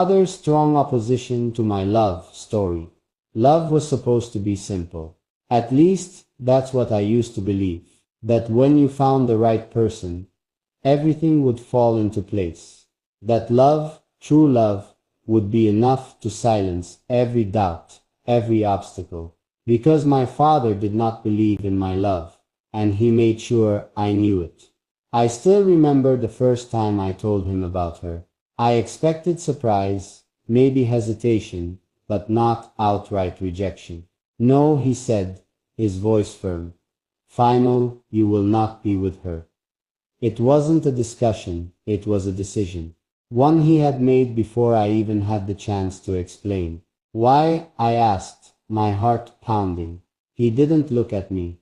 Other strong opposition to my love story. Love was supposed to be simple. At least, that's what I used to believe. That when you found the right person, everything would fall into place. That love, true love, would be enough to silence every doubt, every obstacle. Because my father did not believe in my love, and he made sure I knew it. I still remember the first time I told him about her. I expected surprise, maybe hesitation, but not outright rejection. No, he said, his voice firm. Final, you will not be with her. It wasn't a discussion, it was a decision. One he had made before I even had the chance to explain. Why? I asked, my heart pounding. He didn't look at me,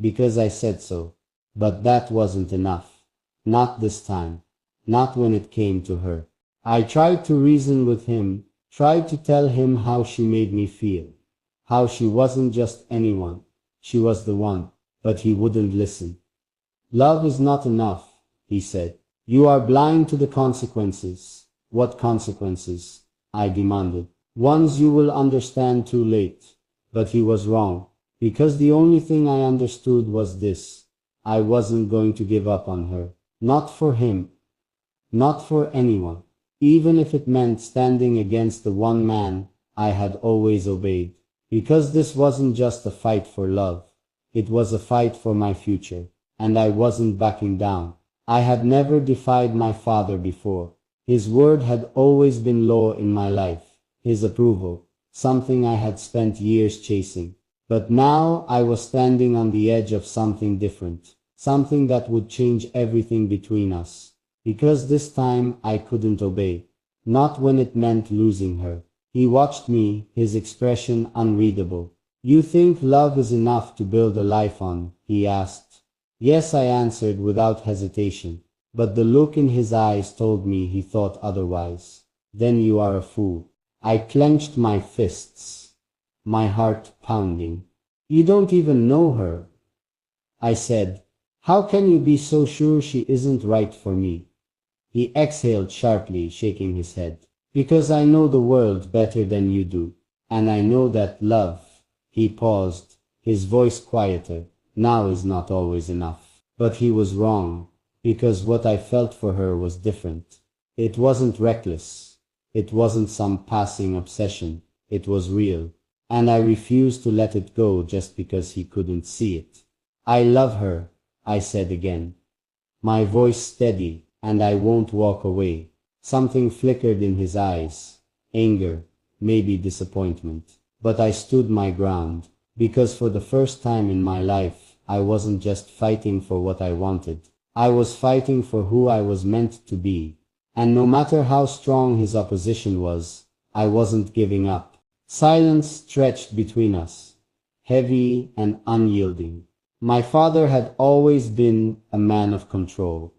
because I said so. But that wasn't enough. Not this time. Not when it came to her. I tried to reason with him, tried to tell him how she made me feel. How she wasn't just anyone. She was the one. But he wouldn't listen. Love is not enough, he said. You are blind to the consequences. What consequences? I demanded. Ones you will understand too late. But he was wrong, because the only thing I understood was this. I wasn't going to give up on her. Not for him. Not for anyone. Even if it meant standing against the one man I had always obeyed. Because this wasn't just a fight for love. It was a fight for my future. And I wasn't backing down. I had never defied my father before. His word had always been law in my life. His approval, something I had spent years chasing. But now I was standing on the edge of something different. Something that would change everything between us. Because this time I couldn't obey. Not when it meant losing her. He watched me, his expression unreadable. You think love is enough to build a life on? He asked. Yes, I answered without hesitation. But the look in his eyes told me he thought otherwise. Then you are a fool. I clenched my fists. My heart pounding. You don't even know her. I said. How can you be so sure she isn't right for me? He exhaled sharply, shaking his head. Because I know the world better than you do. And I know that love. He paused, his voice quieter. Now is not always enough. But he was wrong. Because what I felt for her was different. It wasn't reckless. It wasn't some passing obsession. It was real. And I refused to let it go just because he couldn't see it. I love her, I said again. My voice steady, and I won't walk away. Something flickered in his eyes. Anger, maybe disappointment. But I stood my ground, because for the first time in my life, I wasn't just fighting for what I wanted. I was fighting for who I was meant to be. And no matter how strong his opposition was, I wasn't giving up. Silence stretched between us, heavy and unyielding. My father had always been a man of control,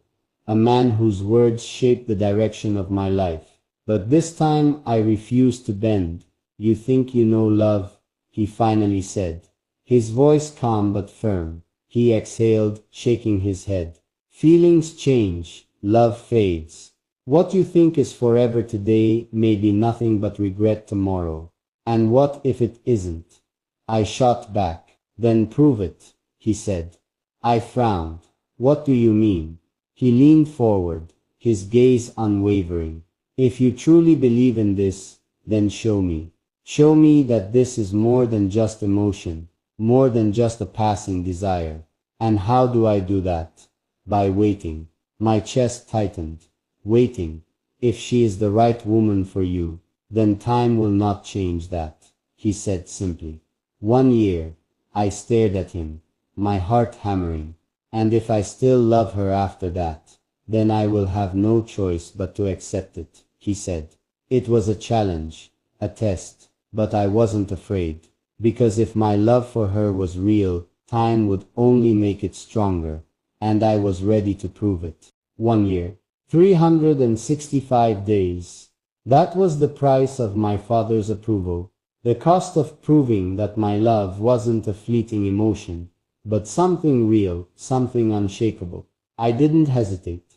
a man whose words shaped the direction of my life. But this time I refused to bend. You think you know love, he finally said. His voice calm but firm. He exhaled, shaking his head. Feelings change, love fades. What you think is forever today may be nothing but regret tomorrow. And what if it isn't? I shot back. Then prove it, he said. I frowned. What do you mean? He leaned forward, his gaze unwavering. If you truly believe in this, then show me. Show me that this is more than just emotion, more than just a passing desire. And how do I do that? By waiting. My chest tightened. Waiting. If she is the right woman for you, then time will not change that, he said simply. 1 year. I stared at him, my heart hammering. And if I still love her after that, then I will have no choice but to accept it, he said. It was a challenge, a test, but I wasn't afraid, because if my love for her was real, time would only make it stronger, and I was ready to prove it. 1 year. 365 days. That was the price of my father's approval, the cost of proving that my love wasn't a fleeting emotion, but something real, something unshakable. I didn't hesitate.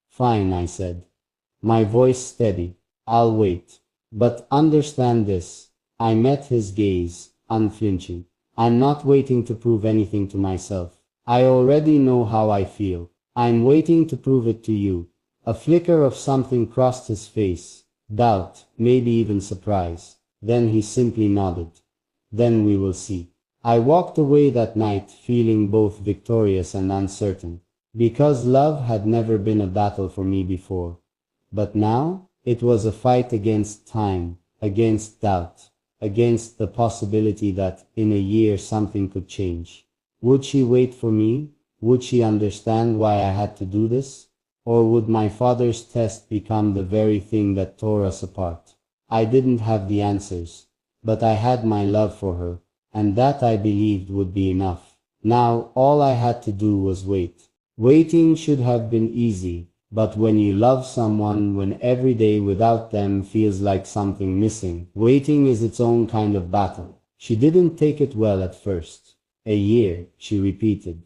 Fine, I said, my voice steady. I'll wait. But understand this. I met his gaze, unflinching. I'm not waiting to prove anything to myself. I already know how I feel. I'm waiting to prove it to you. A flicker of something crossed his face. Doubt, maybe even surprise. Then he simply nodded. Then we will see. I walked away that night feeling both victorious and uncertain. Because love had never been a battle for me before. But now, it was a fight against time, against doubt, against the possibility that in a year something could change. Would she wait for me? Would she understand why I had to do this? Or would my father's test become the very thing that tore us apart? I didn't have the answers, but I had my love for her, and that I believed would be enough. Now, all I had to do was wait. Waiting should have been easy, but when you love someone, when every day without them feels like something missing, waiting is its own kind of battle. She didn't take it well at first. A year, she repeated.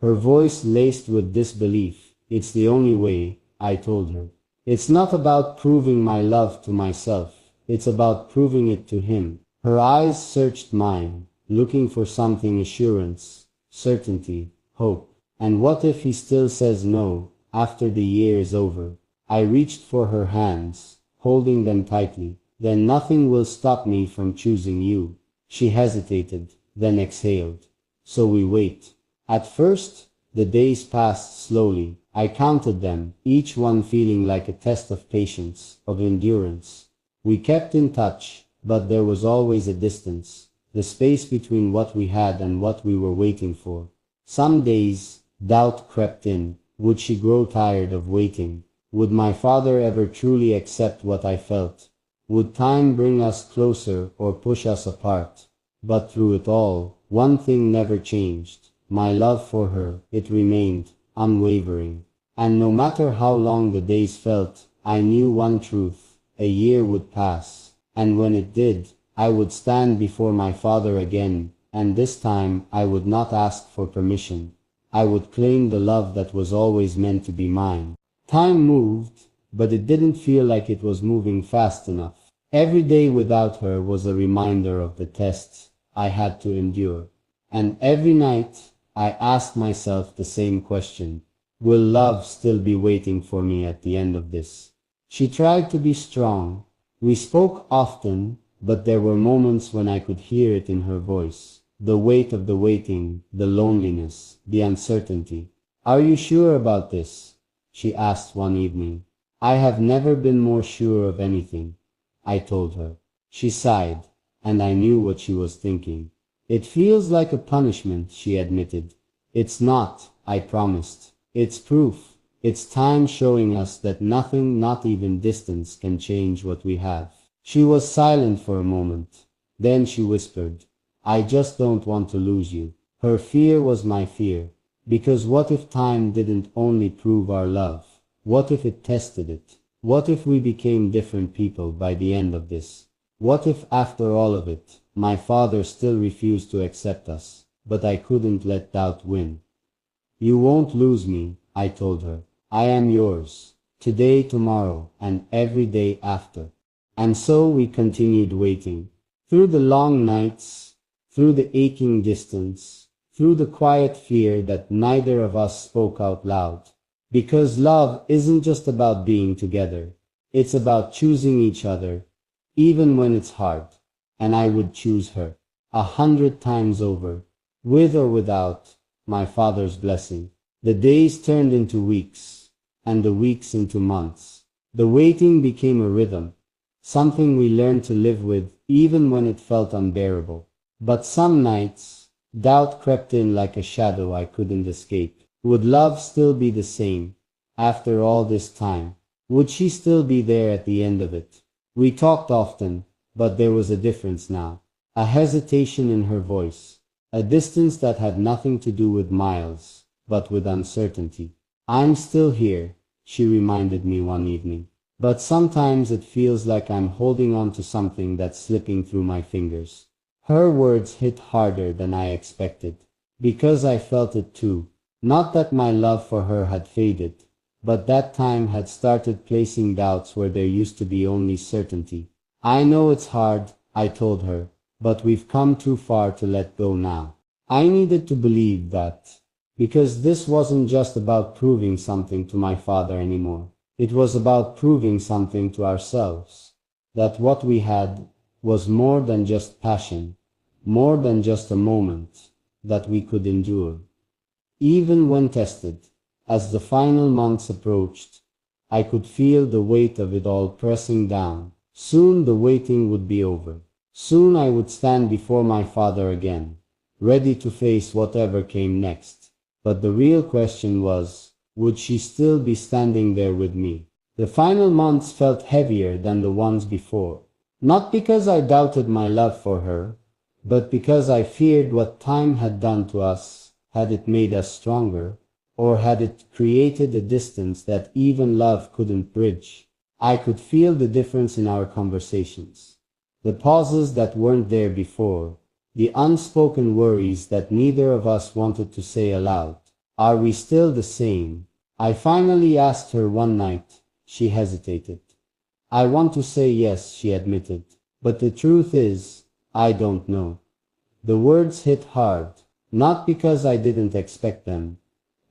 Her voice laced with disbelief. It's the only way, I told her. It's not about proving my love to myself. It's about proving it to him. Her eyes searched mine, looking for something: assurance, certainty, hope. And what if he still says no, after the year is over? I reached for her hands, holding them tightly. Then nothing will stop me from choosing you. She hesitated, then exhaled. So we wait. At first, the days passed slowly. I counted them, each one feeling like a test of patience, of endurance. We kept in touch, but there was always a distance, the space between what we had and what we were waiting for. Some days, doubt crept in. Would she grow tired of waiting? Would my father ever truly accept what I felt? Would time bring us closer or push us apart? But through it all, one thing never changed. My love for her, it remained unwavering. And no matter how long the days felt, I knew one truth: a year would pass. And when it did, I would stand before my father again, and this time I would not ask for permission. I would claim the love that was always meant to be mine. Time moved, but it didn't feel like it was moving fast enough. Every day without her was a reminder of the tests I had to endure. And every night, I asked myself the same question: will love still be waiting for me at the end of this? She tried to be strong. We spoke often, but there were moments when I could hear it in her voice. The weight of the waiting, the loneliness, the uncertainty. Are you sure about this? She asked one evening. I have never been more sure of anything, I told her. She sighed, and I knew what she was thinking. It feels like a punishment, she admitted. It's not, I promised. It's proof. It's time showing us that nothing, not even distance, can change what we have. She was silent for a moment. Then she whispered, I just don't want to lose you. Her fear was my fear. Because what if time didn't only prove our love? What if it tested it? What if we became different people by the end of this? What if after all of it, my father still refused to accept us? But I couldn't let doubt win. You won't lose me, I told her. I am yours. Today, tomorrow, and every day after. And so we continued waiting. Through the long nights, through the aching distance, through the quiet fear that neither of us spoke out loud. Because love isn't just about being together. It's about choosing each other, even when it's hard. And I would choose her 100 times over, with or without my father's blessing. The days turned into weeks, and the weeks into months. The waiting became a rhythm, something we learned to live with even when it felt unbearable. But some nights, doubt crept in like a shadow I couldn't escape. Would love still be the same after all this time? Would she still be there at the end of it? We talked often, but there was a difference now. A hesitation in her voice, a distance that had nothing to do with miles, but with uncertainty. I'm still here, she reminded me one evening. But sometimes it feels like I'm holding on to something that's slipping through my fingers. Her words hit harder than I expected, because I felt it too. Not that my love for her had faded, but that time had started placing doubts where there used to be only certainty. I know it's hard, I told her, but we've come too far to let go now. I needed to believe that, because this wasn't just about proving something to my father anymore. It was about proving something to ourselves, that what we had was more than just passion, more than just a moment that we could endure. Even when tested, as the final months approached, I could feel the weight of it all pressing down. Soon the waiting would be over. Soon I would stand before my father again, ready to face whatever came next. But the real question was, would she still be standing there with me? The final months felt heavier than the ones before. Not because I doubted my love for her, but because I feared what time had done to us. Had it made us stronger, or had it created a distance that even love couldn't bridge? I could feel the difference in our conversations. The pauses that weren't there before, the unspoken worries that neither of us wanted to say aloud. Are we still the same? I finally asked her one night. She hesitated. I want to say yes, she admitted, but the truth is, I don't know. The words hit hard, not because I didn't expect them,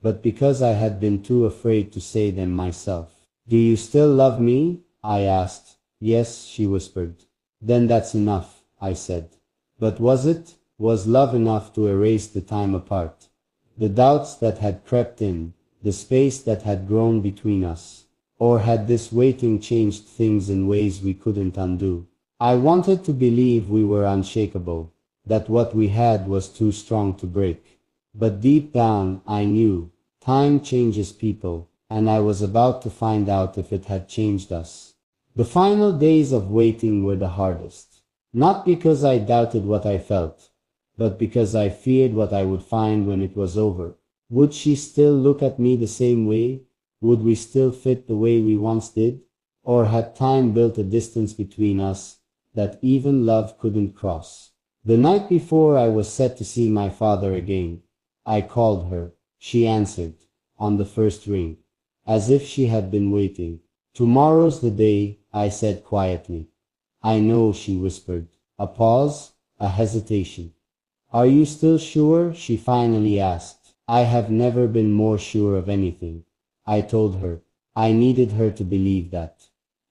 but because I had been too afraid to say them myself. Do you still love me? I asked. Yes, she whispered. Then that's enough, I said. But was it? Was love enough to erase the time apart? The doubts that had crept in, the space that had grown between us? Or had this waiting changed things in ways we couldn't undo? I wanted to believe we were unshakable, that what we had was too strong to break. But deep down, I knew, time changes people, and I was about to find out if it had changed us. The final days of waiting were the hardest. Not because I doubted what I felt, but because I feared what I would find when it was over. Would she still look at me the same way? Would we still fit the way we once did? Or had time built a distance between us that even love couldn't cross? The night before I was set to see my father again, I called her. She answered, on the first ring, as if she had been waiting. Tomorrow's the day, I said quietly. I know, she whispered. A pause, a hesitation. Are you still sure? She finally asked. I have never been more sure of anything, I told her. I needed her to believe that.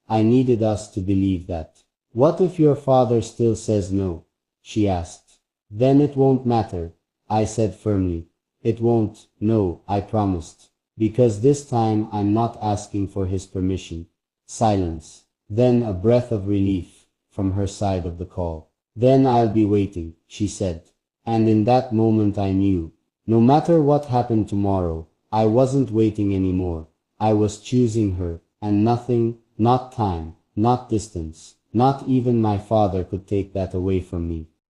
I needed us to believe that. What if your father still says no? She asked. Then it won't matter, I said firmly. It won't, no, I promised. Because this time I'm not asking for his permission. Silence. Then a breath of relief from her side of the call. Then I'll be waiting, she said. And in that moment I knew, no matter what happened tomorrow, I wasn't waiting anymore. I was choosing her, and nothing, not time, not distance, not even my father could take that away from me.